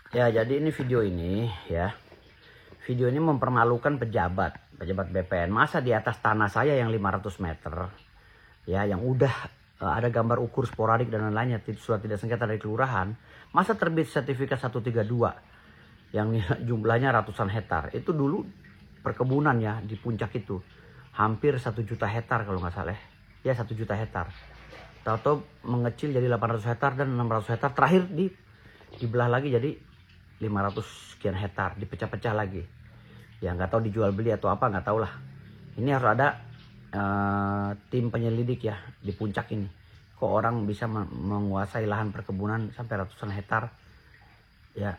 Ya, jadi ini video ini ya. Video ini mempermalukan pejabat BPN. Masa di atas tanah saya yang 500 meter ya, yang udah ada gambar ukur sporadik dan lain-lainnya, surat tidak sengketa dari kelurahan, masa terbit sertifikat 132 yang jumlahnya ratusan hektar. Itu dulu perkebunan ya di puncak itu. Hampir 1 juta hektar kalau nggak salah. Ya 1 juta hektar. Tahu-tahu mengecil jadi 800 hektar dan 600 hektar. Terakhir dibelah lagi jadi 500 sekian hektar, dipecah-pecah lagi. Ya nggak tahu dijual beli atau apa, nggak tahu lah. Ini harus ada tim penyelidik ya di puncak ini. Kok orang bisa menguasai lahan perkebunan sampai ratusan hektar ya,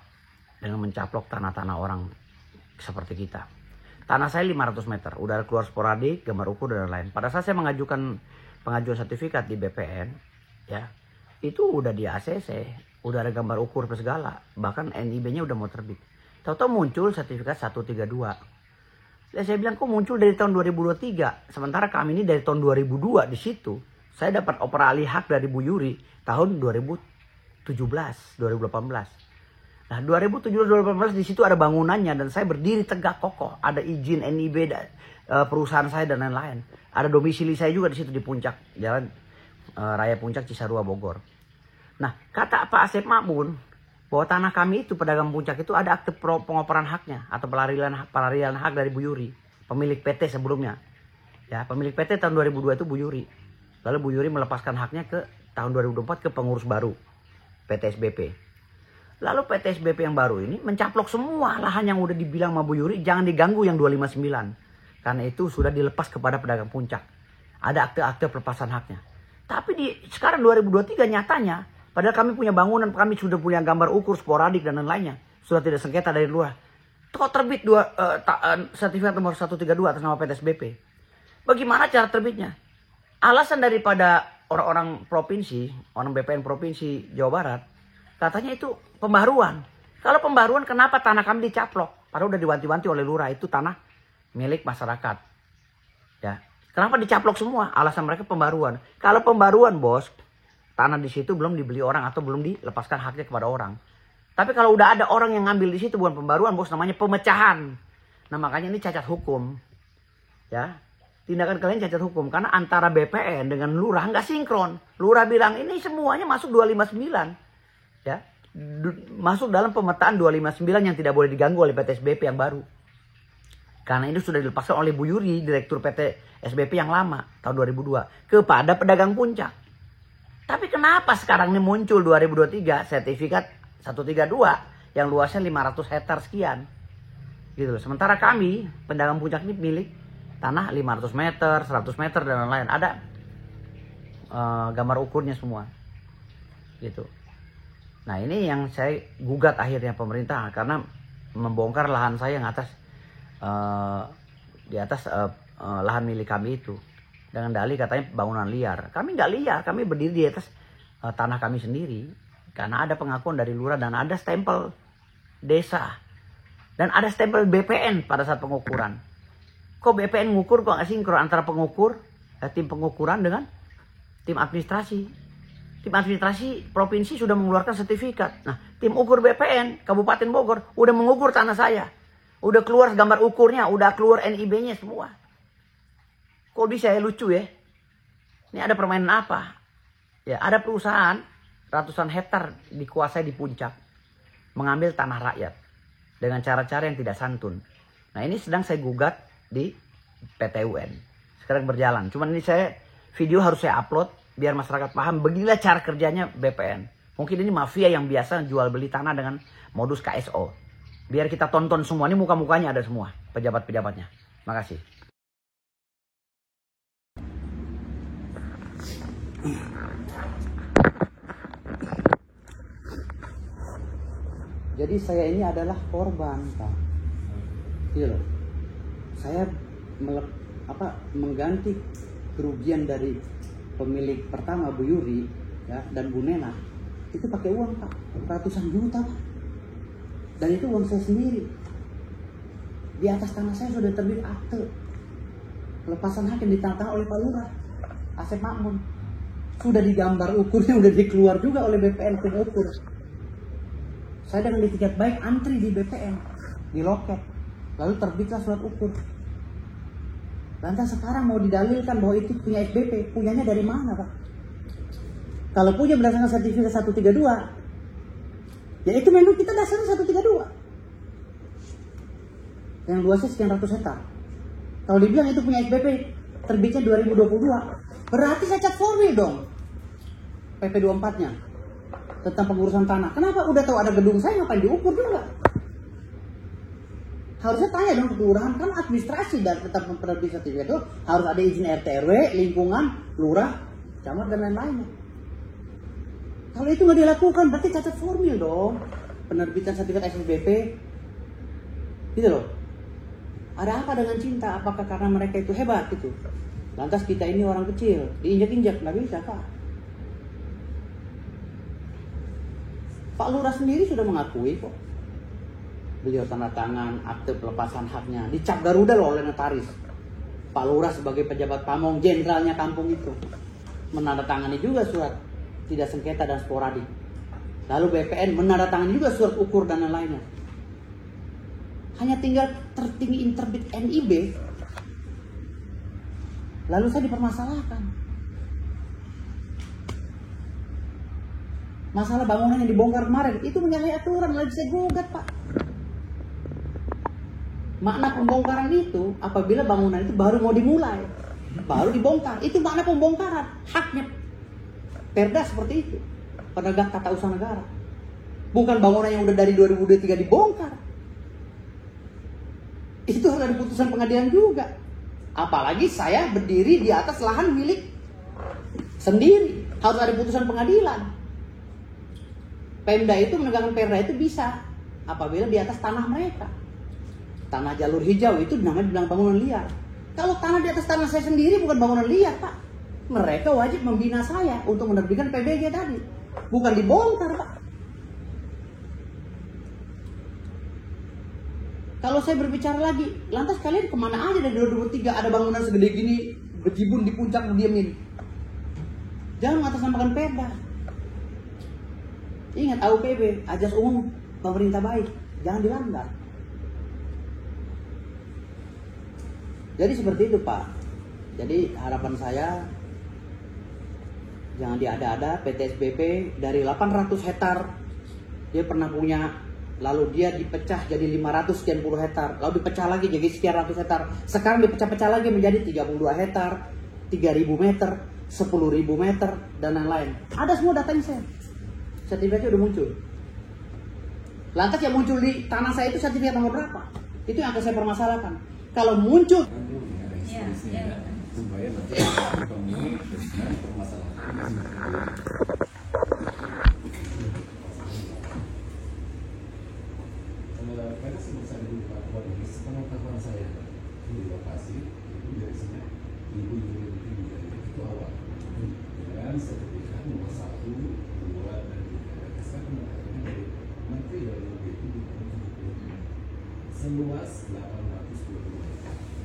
dengan mencaplok tanah-tanah orang seperti kita. Tanah saya 500 meter, udah keluar sporadik, gambar ukur dan lain-lain. Pada saat saya mengajukan pengajuan sertifikat di BPN ya, itu udah di ACC, udah ada gambar ukur segala, bahkan NIB-nya udah mau terbit. Tahu-tahu muncul sertifikat 132. Dan saya bilang, kok muncul dari tahun 2023, sementara kami ini dari tahun 2002 di situ. Saya dapat operasi hak dari Bu Yuri tahun 2017, 2018. Nah, 2017-2018 di situ ada bangunannya dan saya berdiri tegak kokoh, ada izin NIB perusahaan saya dan lain-lain. Ada domisili saya juga di situ di puncak Jalan Raya Puncak Cisarua Bogor. Nah, kata Pak Asep Makmun bahwa tanah kami itu pedagang puncak itu ada akte pengoperan haknya atau pelarian hak dari Bu Yuri, pemilik PT sebelumnya. Ya, pemilik PT tahun 2002 itu Bu Yuri. Lalu Bu Yuri melepaskan haknya ke tahun 2024 ke pengurus baru PT SBP. Lalu PT SBP yang baru ini mencaplok semua lahan yang udah dibilang sama Bu Yuri jangan diganggu yang 259. Karena itu sudah dilepas kepada pedagang puncak. Ada akte-akte pelepasan haknya. Tapi sekarang 2023 nyatanya, padahal kami punya bangunan, kami sudah punya gambar ukur sporadik dan lain-lainnya. Sudah tidak sengketa dari luar. Kok terbit sertifikat nomor 132 atas nama PT SBP? Bagaimana cara terbitnya? Alasan daripada orang-orang provinsi, orang BPN Provinsi Jawa Barat, katanya itu pembaruan. Kalau pembaruan kenapa tanah kami dicaplok? Padahal udah diwanti-wanti oleh lurah, itu tanah milik masyarakat. Ya, kenapa dicaplok semua? Alasan mereka pembaruan. Kalau pembaruan bos, tanah di situ belum dibeli orang atau belum dilepaskan haknya kepada orang. Tapi kalau udah ada orang yang ngambil di situ bukan pembaruan bos, namanya pemecahan. Nah makanya ini cacat hukum. Ya, tindakan kalian cacat hukum karena antara BPN dengan lurah nggak sinkron. Lurah bilang ini semuanya masuk 259. Ya, masuk dalam pemetaan 259 yang tidak boleh diganggu oleh PT SBP yang baru. Karena ini sudah dilepaskan oleh Bu Yuri, Direktur PT SBP yang lama tahun 2002 kepada pedagang puncak. Tapi kenapa sekarang ini muncul 2023 sertifikat 132 yang luasnya 500 hektar sekian? Gitu loh. Sementara kami pedagang puncak ini milik tanah 500 meter, 100 meter dan lain-lain. Ada gambar ukurnya semua. Gitu. Nah ini yang saya gugat akhirnya pemerintah karena membongkar lahan saya yang di atas lahan milik kami itu dengan dalih katanya bangunan liar. Kami nggak liar, kami berdiri di atas tanah kami sendiri karena ada pengakuan dari lurah dan ada stempel desa dan ada stempel BPN pada saat pengukuran. Kok BPN ngukur kok nggak sinkron antara pengukur tim pengukuran dengan tim administrasi? Tim administrasi provinsi sudah mengeluarkan sertifikat. Nah, tim ukur BPN Kabupaten Bogor udah mengukur tanah saya. Udah keluar gambar ukurnya, udah keluar NIB-nya semua. Kok bisa ya lucu ya? Ini ada permainan apa? Ya, ada perusahaan ratusan hektar dikuasai di puncak. Mengambil tanah rakyat. Dengan cara-cara yang tidak santun. Nah, ini sedang saya gugat di PT UN. Sekarang berjalan. Cuman ini video harus saya upload. Biar masyarakat paham beginilah cara kerjanya BPN. Mungkin ini mafia yang biasa jual beli tanah dengan modus KSO. Biar kita tonton semua. Ini muka-mukanya ada semua. Pejabat-pejabatnya. Makasih. Jadi saya ini adalah korban, Pak. Iya loh. Saya mengganti kerugian dari pemilik pertama Bu Yuri ya, dan Bu Nena itu pakai uang Pak, ratusan juta Pak. Dan itu uang saya sendiri. Di atas tanah saya sudah terbit akte pelepasan hak yang ditandatangani oleh Pak Lurah Asep Makmun. Sudah digambar ukurnya, udah dikeluar juga oleh BPN pengukur. Saya dengan itikat baik antri di BPN, di loket. Lalu terbitlah surat ukur. Lantas sekarang mau didalilkan bahwa itu punya SBP, punyanya dari mana Pak? Kalau punya berdasarkan sertifikat 132, ya itu memang kita dasarnya 132. Yang luasnya sekian ratus hektar. Kalau dibilang itu punya SBP, terbitnya 2022, berarti saya cat formil dong. PP 24-nya tentang pengurusan tanah. Kenapa? Udah tahu ada gedung saya, ngapain diukur juga? Harusnya tanya dong ke kelurahan, kan administrasi dan tetap penerbit sertifikat itu harus ada izin RT RW, lingkungan, lurah, camat dan lain-lainnya. Kalau itu nggak dilakukan, berarti cacat formil dong. Penerbitan sertifikat SBP, gitu loh. Ada apa dengan cinta? Apakah karena mereka itu hebat gitu? Lantas kita ini orang kecil, diinjak-injak, nggak bisa Pak. Pak Lurah sendiri sudah mengakui kok. Beliau tanda tangan akte pelepasan haknya. Dicap Garuda loh oleh notaris. Pak Lurah sebagai pejabat pamong, jenderalnya kampung itu, menandatangani juga surat tidak sengketa dan sporadik. Lalu BPN menandatangani juga surat ukur dan lain-lainnya. Hanya tinggal tertinggi terbit NIB. Lalu saya dipermasalahkan. Masalah bangunan yang dibongkar kemarin itu menyalahi aturan, lagi saya gugat Pak. Makna pembongkaran itu apabila bangunan itu baru mau dimulai, baru dibongkar, itu makna pembongkaran, haknya Perda seperti itu, penegak tata usaha negara. Bukan bangunan yang udah dari 2023 dibongkar. Itu harus ada putusan pengadilan juga. Apalagi saya berdiri di atas lahan milik sendiri, harus ada putusan pengadilan. Pemda itu menegakkan perda itu bisa apabila di atas tanah mereka. Tanah jalur hijau itu namanya bilang bangunan liar. Kalau tanah di atas tanah saya sendiri bukan bangunan liar Pak. Mereka wajib membina saya untuk menerbitkan PBG tadi. Bukan dibongkar Pak. Kalau saya berbicara lagi, lantas kalian kemana aja dari 2023 ada bangunan segede gini berjibun di puncak diamin. Jangan mengatasnamakan perda. Ingat AUPB, Ajas Umum Pemerintah Baik, jangan dilanggar. Jadi seperti itu Pak. Jadi harapan saya jangan diada-ada. PT SBP dari 800 hektar dia pernah punya, lalu dia dipecah jadi 500 sekian puluh hektar, lalu dipecah lagi jadi sekian ratus hektar. Sekarang dipecah-pecah lagi menjadi 32 hektar, 3.000 meter, 10.000 meter dan lain-lain. Ada semua datanya saya. Sertifikatnya udah muncul. Lantas yang muncul di tanah saya itu sertifikat nomor berapa? Itu yang akan saya permasalahkan. Kalau muncul supaya nanti ditemui dengan permasalahan. Pada sebesar dulu Pak Wali, sepengetahuan saya di lokasi itu biasanya ibu itu awal dengan sertifikat nomor 1, 2 dan 3. Saya mengatakan dari Menteri Dalam Negeri itu seluas 820.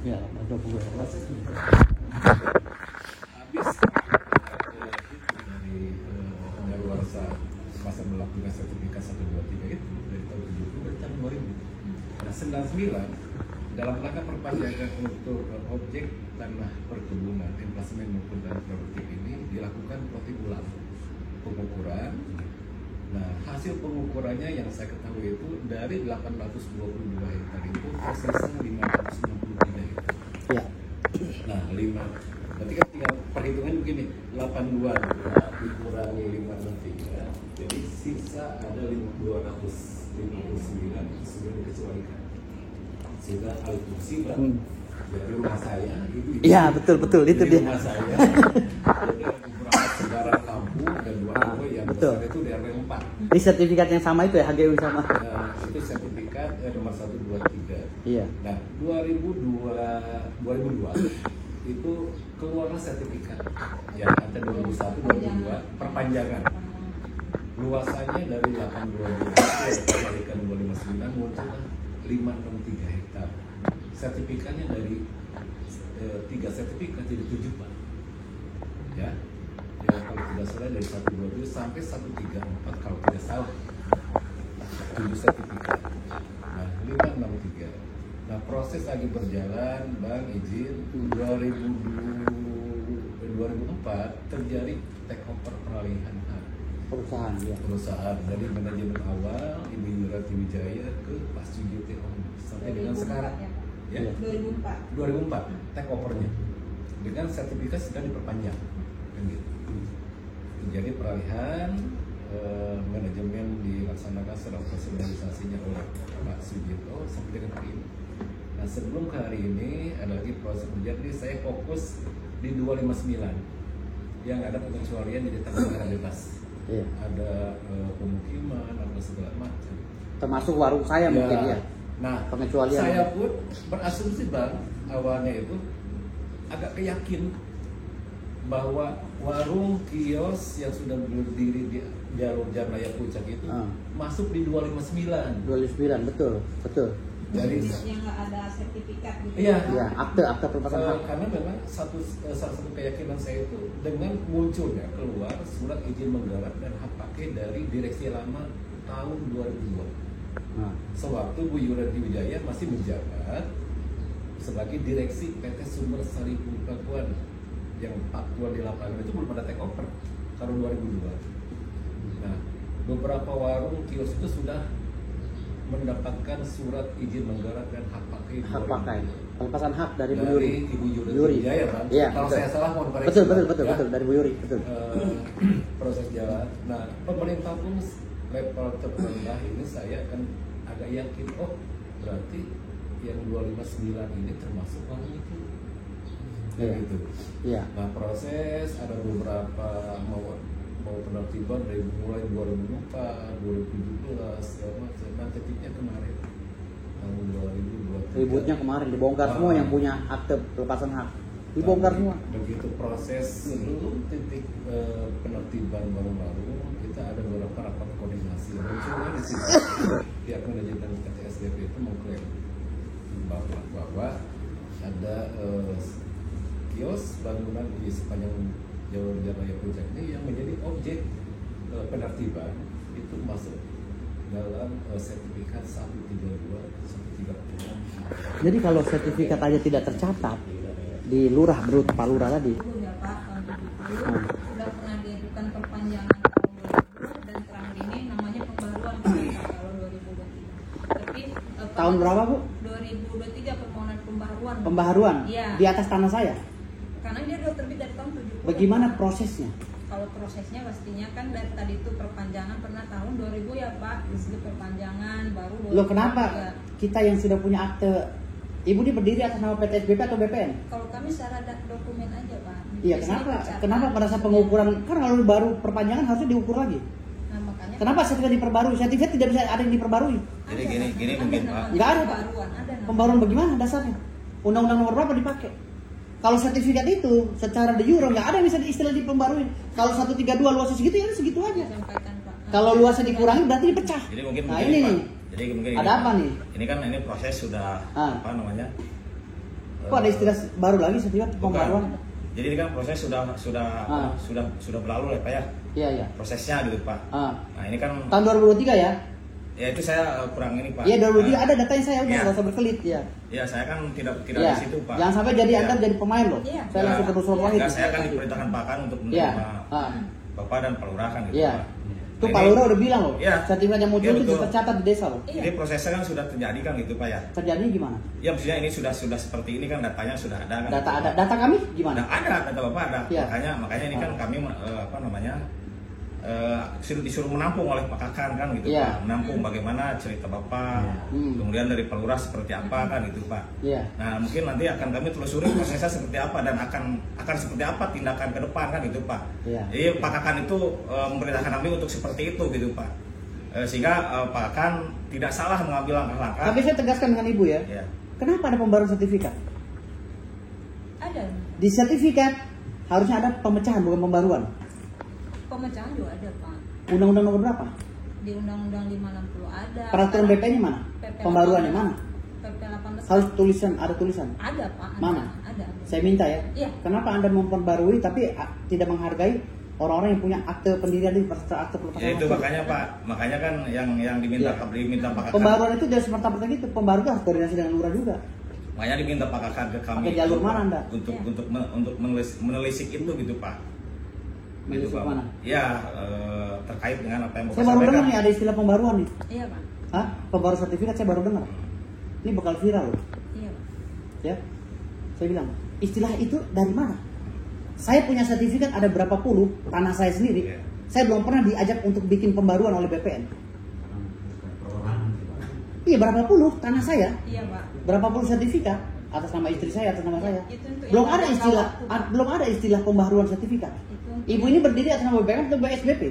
ya, 20. Proses habis dari daluarsa masa melakukan sertifikat 123 itu dari tahun 70 dari tahun 2000. Nah 99 dalam rangka perpanjangan untuk objek tanah perkebunan, emplasemen maupun tanah produktif ini dilakukan protip ulang pengukuran. Nah hasil pengukurannya yang saya ketahui itu dari 822 hektar itu tersisa 563 hektar. Ya. Nah 5, berarti kan tinggal perhitungan begini, 82 dikurangi 563, jadi sisa ada 259 sudah dikecualikan. Sehingga alih fungsi dari rumah saya itu. Iya betul itu dia. Rumah saya ada beberapa saudara kampung dan 2 RW yang besar itu di RW 4. Ini sertifikat yang sama itu ya, HGU sama. Nah, itu sertifikat nomor 123. Iya. Nah, 2002 itu keluarlah sertifikat yang ada 2001 2002 perpanjangan. Luasannya dari 82 kalikan 259 muncullah 563 hektar. Sertifikatnya dari 3 sertifikat jadi 7 Pak. Ya. Ya kalau tidak salah dari 122 sampai 134 kalau tidak salah. sertifikat. Nah, 563. Nah, proses lagi berjalan, Bang, izin 2004 terjadi take over peralihan hak perusahaan dari manajemen awal Ibu Yurati Wijaya ke Pak Sugiyoti sampai dengan sekarang ya 2004 take overnya dengan sertifikat sedang diperpanjang kan gitu. Terjadi peralihan manajemen dilaksanakan secara operasionalisasinya oleh Pak Sugiyoti sampai dengan hari ini. Nah, sebelum ke hari ini ada lagi proses berjalan, saya fokus di 259 yang ada pengecualian di tanggal daerah bebas. Iya. Ada pemukiman, ada segala macam. Termasuk warung saya mungkin ya. Nah, pengecualian. saya pun berasumsi, Bang, awalnya itu agak yakin bahwa warung kios yang sudah berdiri di jalur Jalan Raya Puncak itu masuk di 259. 259, betul. Dari yang nggak ada sertifikat gitu. Iya, akte pelepasan hak. karena memang salah satu keyakinan saya itu dengan munculnya keluar surat izin menggarap dan hak pakai dari direksi lama tahun 2002. Sewaktu Bu Yurati Wijaya masih menjabat sebagai direksi PT Sumber Sari Pakuan yang faktual di lapangan itu belum ada take over tahun 2002. Nah, beberapa warung kios itu sudah mendapatkan surat izin menggarap dan hak pakai pelepasan hak dari Bu Ibu Yuri Wijaya, Bang. Iya, kalau betul. saya salah mohon koreksi. Betul dari Bu Yuri, betul. Proses jalan. Nah, pemerintah pun level terendah ini saya akan agak yakin, oh berarti yang 259 ini termasuk warung itu. Gitu. Iya. Nah, proses ada beberapa mau penertiban dari mulai 2004, 2017 segala macam. Nah, titiknya kemarin tahun 2023. Ributnya kemarin dibongkar semua yang punya akte pelepasan hak. Dibongkar semua. Begitu proses sebelum titik penertiban baru-baru, kita ada beberapa rapat koordinasi. Munculnya di situ pihak manajemen PT SDP itu mengklaim bahwa ada kios bangunan di sepanjang jalur Jalan Raya Puncak ini yang menjadi objek penertiban itu masuk dalam sertifikat 132 136. Jadi kalau sertifikat aja tidak tercatat di lurah menurut Pak Lurah tadi. Dulu ya Pak, tahun 70 sudah pernah diajukan perpanjangan tahun 2020 dan terakhir ini namanya pembaruan kalau 2023. Tapi Tahun berapa, Bu? 2023 permohonan pembaruan. Pembaharuan Iya. di atas tanah saya. Karena dia sudah terbit dari tahun 70. Bagaimana prosesnya? Kalau prosesnya pastinya kan dari tadi itu perpanjangan pernah tahun 2000 ya Pak, disebut perpanjangan baru 2023. Loh, kenapa kita yang sudah punya akte, Ibu ini berdiri atas nama PT SBP atau BPN? Kalau kami secara dokumen aja Pak. Iya, kenapa pada saat pengukuran, kan kalau baru perpanjangan harusnya diukur lagi. Nah, makanya Kenapa sertifikat diperbarui? Sertifikat tidak bisa ada yang diperbarui. Jadi gini mungkin, Pak. Nggak ada, Pak. Pembaruan bagaimana dasarnya? Undang-undang nomor berapa dipakai? Kalau sertifikat itu secara de jure nggak ada yang bisa istilah dipembarui. Kalau 132 luasnya segitu ya segitu aja. sampaikan Pak. Kalau luasnya dikurangi berarti dipecah. Jadi mungkin Nah begini, ini Pak. nih. Jadi mungkin Ada ini, apa Pak. nih? Ini proses sudah apa namanya? Kok ada istilah baru lagi sertifikat Bukan. pembaruan? Jadi ini kan proses sudah berlalu ya Pak ya. Iya. Prosesnya gitu Pak. Nah ini kan Tahun 2023 ya? ya itu saya kurang ini Pak. Iya 2023 ada datanya saya udah Iya. nggak usah berkelit ya. Ya saya kan tidak Iya. di situ Pak. Jangan sampai jadi Ya. Anda jadi pemain loh. Iya. Saya langsung terus wahid. Enggak, saya akan diperintahkan Pak kan untuk Iya. menerima Bapak dan Pak Lurah kan gitu Iya. Pak. Itu Nah, Pak ini- Lurah udah bilang loh. Iya. Sertifikat yang muncul Iya, itu betul. tercatat di desa loh. Iya. Jadi prosesnya kan sudah terjadi kan gitu Pak ya. Terjadi gimana? Ya maksudnya ini sudah seperti ini kan datanya sudah ada kan. Data gitu, ada. Pak. Data kami gimana? Ada data Bapak ada. Iya. Makanya ini kan kami disuruh menampung oleh Pak Kakan kan gitu Iya. Pak. Menampung bagaimana cerita Bapak. Kemudian dari Pak Lurah seperti apa kan gitu Pak. Iya. Nah, mungkin nanti akan kami telusuri prosesnya seperti apa dan akan seperti apa tindakan ke depan kan gitu Pak. Iya. Jadi Pak Kakan itu memerintahkan kami untuk seperti itu gitu Pak. Sehingga Pak Kakan tidak salah mengambil langkah-langkah. Tapi saya tegaskan dengan Ibu ya. Ya. Kenapa ada pembaruan sertifikat? Ada Di sertifikat harusnya ada pemecahan bukan pembaruan. pemecahan juga ada Pak. Undang-undang nomor berapa? Di Undang-Undang 560 ada. Peraturan BP-nya mana? PP Pembaruannya mana? PP 18 Harus ada tulisan. ada Pak. Mana? Ada. Saya minta ya. Iya. Kenapa Anda memperbarui tapi tidak menghargai orang-orang yang punya akte pendirian di akte pelepasan Ya itu hak. makanya Pak, makanya kan yang diminta Iya. diminta Pak Kakak. Pembaruan itu dari semerta-merta gitu, pembaruan itu harus koordinasi dengan lurah juga. Makanya diminta Pak Kakak ke kami. Pakai jalur mana Anda? Untuk menelisik itu gitu Pak. Gitu, Menelisik Pak. mana? Ya terkait dengan apa yang Bapak Saya baru dengar sampaikan. nih ada istilah pembaruan nih. Iya Pak. Hah? Pembaruan sertifikat saya baru dengar. Ini bakal viral loh. Iya Pak. Ya. Saya bilang, istilah itu dari mana? Saya punya sertifikat ada berapa puluh tanah saya sendiri. Iya. Saya belum pernah diajak untuk bikin pembaruan oleh BPN. Iya, berapa puluh tanah saya, Iya Pak. berapa puluh sertifikat atas nama istri saya, atas nama saya. Itu untuk Belum yang ada jangka istilah, waktu, Pak. belum ada istilah pembaruan sertifikat. Itu untuk Ibu ini berdiri atas nama BPN atau SBP?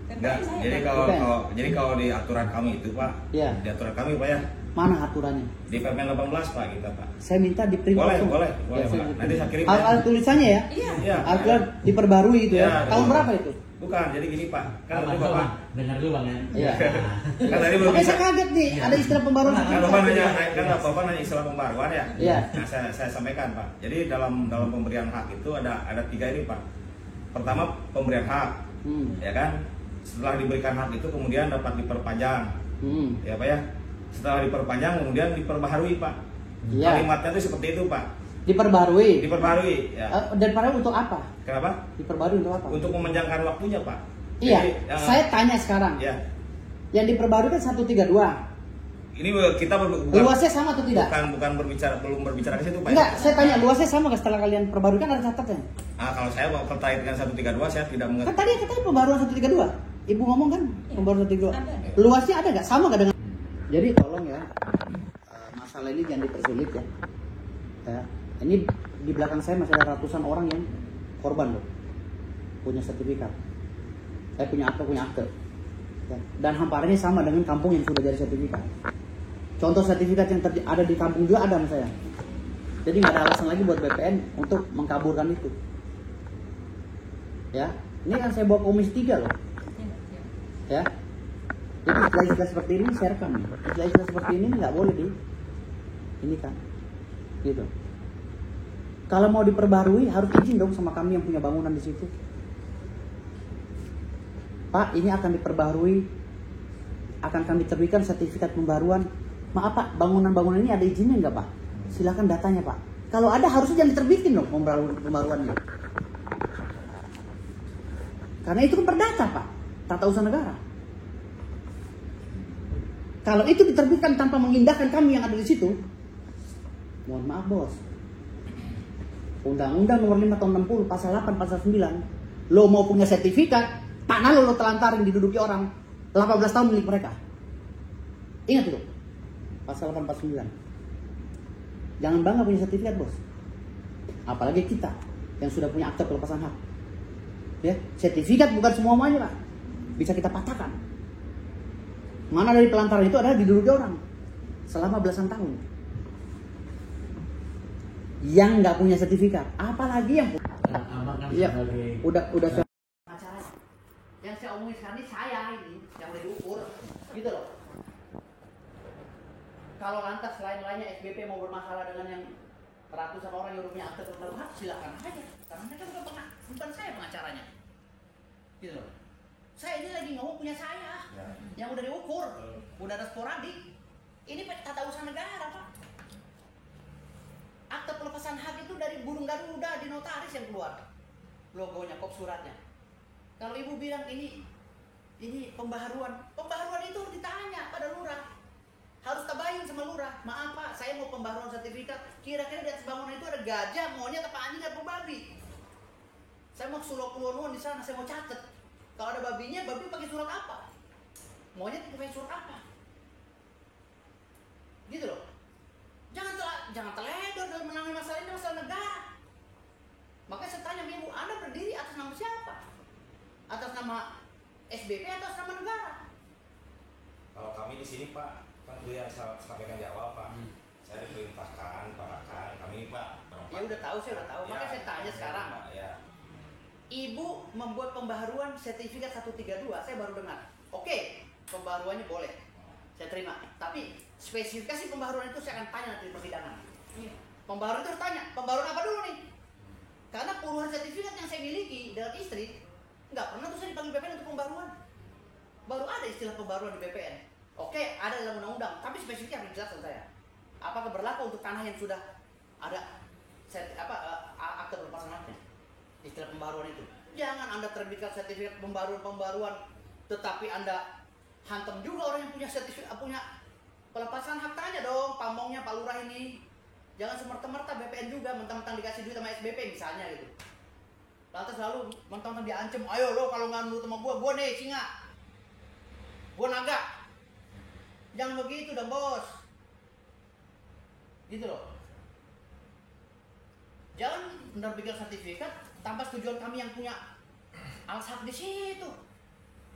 Enggak, saya, jadi Pak. Bukan. kalau di aturan kami itu Pak, Iya. di aturan kami Pak ya, Mana aturannya? di Permen 18 Pak kita Pak. Saya minta di print Boleh, langsung. boleh, Ya, boleh saya Pak. minta. Nanti saya kirim. Ada tulisannya ya? Iya. Iya. Aturan diperbarui itu ya. Iya, Tahun betul. berapa itu? Bukan, jadi gini Pak. Kan tadi Bang, Bapak, dengar dulu Bang ya. Iya. kan tadi belum Makanya bisa. saya kaget nih, ada istilah pembaruan Kan sertifikat. Bapak nanya, kan Bapak nanya istilah pembaruan ya. Iya. Nah, saya sampaikan Pak. Jadi dalam pemberian hak itu ada 3 ini Pak. Pertama pemberian hak, ya kan. Setelah diberikan hak itu kemudian dapat diperpanjang, ya Pak ya. Setelah diperpanjang kemudian diperbaharui Pak. Iya. Kalimatnya itu seperti itu Pak. Diperbarui. Diperbaharui, ya. Dan padahal untuk apa? Kenapa? Diperbarui untuk apa? Untuk memanjangkan waktunya Pak. Iya, Jadi, saya tanya sekarang. Ya. Yang diperbarui kan 132. Ini kita bukan Luasnya sama atau tidak? bukan belum berbicara ke situ Pak. Enggak, Ya? saya tanya luasnya sama nggak setelah kalian perbarui kan ada catatnya. Kalau saya mau terkait dengan 132 saya tidak Kan mengerti. tadi katanya pembaruan 132. Ibu ngomong kan Iya. pembaruan 132. Ada. Luasnya ada nggak? Sama nggak dengan? Jadi tolong ya, masalah ini jangan dipersulit ya. Ya, ini di belakang saya masih ada ratusan orang yang korban loh, punya sertifikat. Saya punya akte. Ya. Dan hamparannya sama dengan kampung yang sudah jadi sertifikat. Contoh sertifikat yang ada di kampung juga ada sama saya. Jadi nggak ada alasan lagi buat BPN untuk mengkaburkan itu. Ya, ini kan saya bawa komisi 3 loh. Iya, iya. Ya, jadi istilah-istilah seperti ini saya rekam. Istilah-istilah seperti ini nggak boleh ini kan, gitu. Kalau mau diperbarui harus izin dong sama kami yang punya bangunan di situ. Pak, ini akan diperbarui, akan kami terbitkan sertifikat pembaruan. Maaf Pak, bangunan-bangunan ini ada izinnya nggak Pak? Silakan datanya Pak. Kalau ada harusnya jangan diterbitin dong pembaruannya. Karena itu kan perdata Pak, tata usaha negara. Kalau itu diterbitkan tanpa mengindahkan kami yang ada di situ, mohon maaf bos. Undang-Undang nomor 5 tahun 60, pasal 8, pasal 9. Lo mau punya sertifikat, tanah lo telantarin diduduki orang 18 tahun milik mereka. Ingat itu. Pasal 8, pasal 9. Jangan bangga punya sertifikat bos. Apalagi kita yang sudah punya akta pelepasan hak. Ya, sertifikat bukan semuanya Pak. Bisa kita patahkan. Mana dari pelantaran itu adalah diduduki orang selama belasan tahun. Yang nggak punya sertifikat, apalagi yang Abang kan iya, sebagai udah acaranya. Yang saya omongin sekarang ini saya ini yang udah diukur, gitu loh. Kalau lantas lain-lainnya SBP mau bermasalah dengan yang ratusan orang yang udah punya akte pelepasan hak, silakan aja. Karena mereka bukan saya pengacaranya, gitu loh. Saya ini lagi ngomong punya saya, yang udah diukur, udah ada sporadik. Ini tata usaha negara Pak. Akte pelepasan hak itu dari burung garuda di notaris yang keluar logonya, kop suratnya. Kalau ibu bilang ini pembaharuan itu harus ditanya pada lurah, harus tabayin sama lurah. Maaf Pak, saya mau pembaharuan sertifikat, kira-kira di atas bangunan itu ada gajah, monyet apa anjing apa babi. Saya mau sulok-uluan di sana, saya mau catet. Kalau ada babinya, babi pakai surat apa? Monyet pakai surat apa? Gitu loh. Jangan teledor dalam menangani masalah ini, masalah negara. Makanya saya tanya ibu, Anda berdiri atas nama siapa? Atas nama SBP atau atas nama negara? Kalau kami di sini Pak, kan itu yang saya sampaikan di awal Pak. Saya diperintahkan Pak kami Pak. Ya udah tahu, saya udah tahu. Makanya saya tanya sekarang. Pak, ya. Ibu membuat pembaharuan sertifikat 132, saya baru dengar. Oke, pembaharuannya boleh, saya terima. Tapi spesifikasi pembaharuan itu saya akan tanya nanti di persidangan. Pembaharuan itu harus tanya, pembaharuan apa dulu nih? Karena puluhan sertifikat yang saya miliki dengan istri Nggak pernah tuh saya dipanggil BPN untuk pembaruan. Baru ada istilah pembaruan di BPN. Oke, ada dalam undang-undang, tapi spesifiknya harus dijelaskan saya. Apakah berlaku untuk tanah yang sudah ada akte pelepasan haknya? Istilah pembaruan itu. Jangan Anda terbitkan sertifikat pembaruan, tetapi Anda hantam juga orang yang punya sertifikat, punya pelepasan hak. Tanya dong pamongnya Pak Lurah ini. Jangan semerta-merta BPN juga mentang-mentang dikasih duit sama SBP misalnya gitu. Lantas lalu mentang-mentang diancam, ayo lo kalau nggak nurut sama gua nih singa, gua naga. Jangan begitu dong bos. Gitu loh. Jangan menerbitkan sertifikat tanpa setujuan kami yang punya alas hak di situ.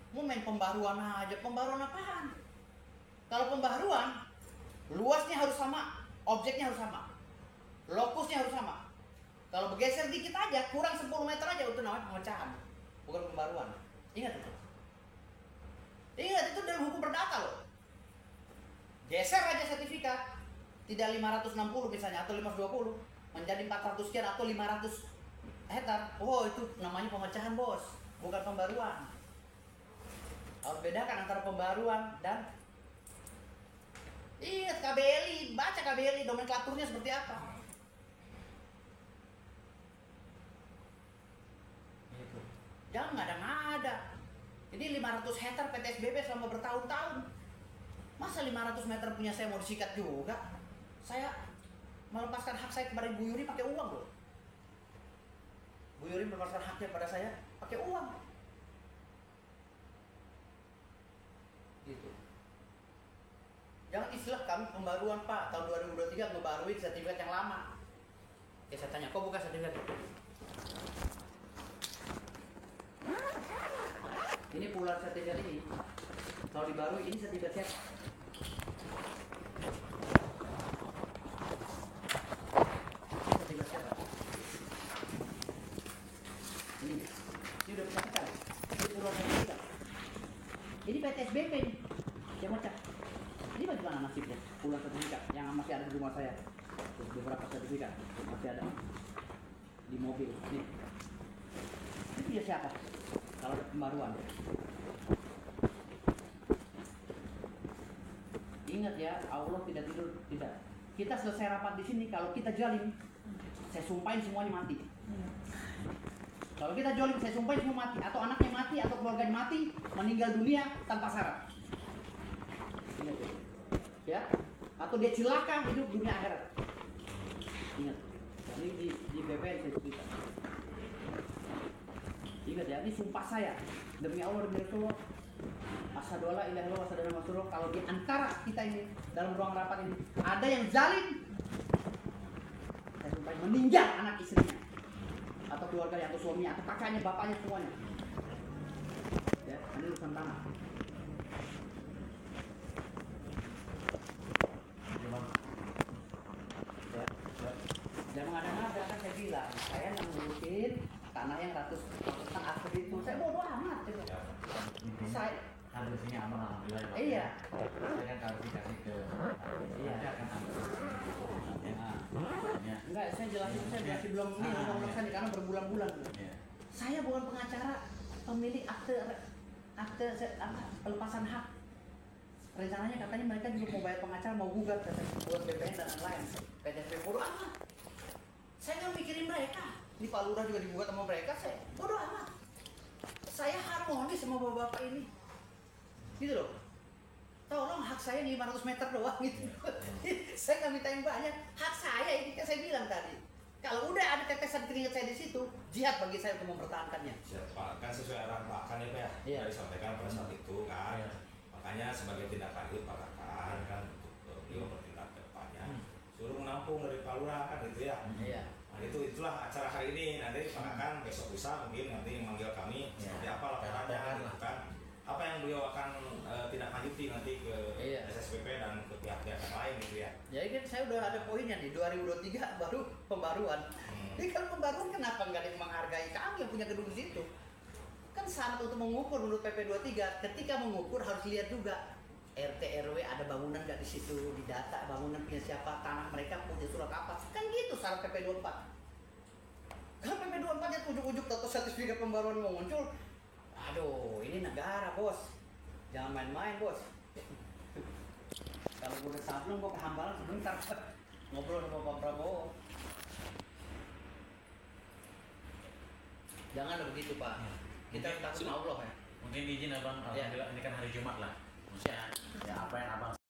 Mau main pembaruan aja, pembaruan apaan? Kalau pembaruan, luasnya harus sama, objeknya harus sama, lokusnya harus sama. Kalau bergeser dikit aja, kurang 10 meter aja, itu namanya pemecahan, bukan pembaruan. Ingat itu. Ingat itu dalam hukum perdata loh. Geser aja sertifikat, tidak 560 misalnya atau 520 menjadi 400 sekian atau 500 hektar. Oh itu namanya pemecahan bos, bukan pembaruan. Harus bedakan antara pembaruan dan ingat KBLI, baca KBLI nomenklaturnya seperti apa. Gitu. Jangan ngada-ngada. Ini 500 hektar PT SBB selama bertahun-tahun. Masa 500 meter punya saya mau disikat juga? Saya melepaskan hak saya kepada Bu Yuri pakai uang loh. Bu Yuri melepaskan haknya pada saya pakai uang. Gitu. Jangan istilah kami pembaruan Pak, tahun 2023 ngebaruin sertifikat yang lama. Oke, saya tanya, kok bukan sertifikat itu? Ini puluhan sertifikat ini, kalau dibarui ini sertifikat siapa? Sertifikat siapa? Ini udah bisa kita. Ini puluhan sertifikat. Ini PT SBP nih, yang macam. Ini bagaimana nasibnya? Puluhan sertifikat yang masih ada di rumah saya. Beberapa sertifikat masih ada di mobil. Nih. Ini punya siapa? Kalau ada pembaruan. Ingat ya, Allah tidak tidur, tidak. Kita selesai rapat di sini, kalau kita jalim, saya sumpahin semuanya mati. Kalau kita jolim, saya sumpahin semua mati, atau anaknya mati, atau keluarganya mati, meninggal dunia tanpa syarat. Ingat ya, atau dia celaka hidup dunia akhirat. Ingat, ini di BPN saya cerita. Ingat ya, ini sumpah saya demi Allah demi Rasulullah. Asyhadu alla ilaha illallah wa asyhadu anna Rasulullah. Kalau di antara kita ini dalam ruang rapat ini ada yang zalim, saya sumpah meninggal anak istrinya, atau keluarga atau suaminya, atau kakaknya, bapaknya, semuanya. Ya, ini urusan tanah. Ya, jangan ada-ada kan saya bilang, saya yang ngurusin tanah yang ratusan akre itu, saya bodoh amat. Saya harusnya aman alhamdulillah. Iya. Saya kan klarifikasi ke Iya. akan Enggak, saya jelasin, saya masih belum ini ngomong karena berbulan-bulan. Iya. Saya bukan pengacara pemilik akte pelepasan hak. Rencananya katanya mereka juga mau bayar pengacara, mau gugat buat BPN dan lain-lain. PTSB bodoh amat. Saya nggak mikirin mereka. Di Pak Lurah juga digugat sama mereka, saya bodoh amat. Saya harmonis sama bapak-bapak ini. Gitu loh. Tolong hak saya 500 meter doang gitu. Saya nggak minta yang banyak. Hak saya ini kan saya bilang tadi. Kalau udah ada tetesan keringat saya di situ, jihad bagi saya untuk mempertahankannya. Siap, Pak. Kan sesuai arahan Pak Kan ya Pak ya. Iya. Yang disampaikan pada saat itu kan. Iya. Makanya sebagai tindak lanjut Pak kan untuk beliau bertindak ke depannya. Suruh menampung dari Pak Lurah kan gitu ya. Iya. Nah itulah acara hari ini. Nanti Pak Kan besok lusa mungkin nanti manggil kami seperti apa laporannya gitu kan. Apa yang beliau akan tindak lanjuti nanti ke Iya. SSBP dan ke pihak-pihak yang lain gitu ya. Jadi kan saya udah ada poinnya nih, 2023 baru pembaruan. Ini kalau pembaruan kenapa nggak ada yang menghargai kami yang punya gedung di situ? Kan syarat untuk mengukur menurut PP 23, ketika mengukur harus lihat juga RT RW ada bangunan nggak di situ, di data bangunan punya siapa, tanah mereka punya surat apa, kan gitu syarat PP 24. Kalau PP 24 nya ujuk-ujuk atau sertifikat pembaruan mau muncul, Aduh, ini negara bos, jangan main-main bos. Kalau gue udah sablon, gue kehambalan sebentar ngobrol sama Pak Prabowo. Jangan begitu Pak. Kita takut sama Allah ya. Mungkin izin abang, Ya. alhamdulillah ini kan hari Jumat lah. Maksudnya ya apa yang abang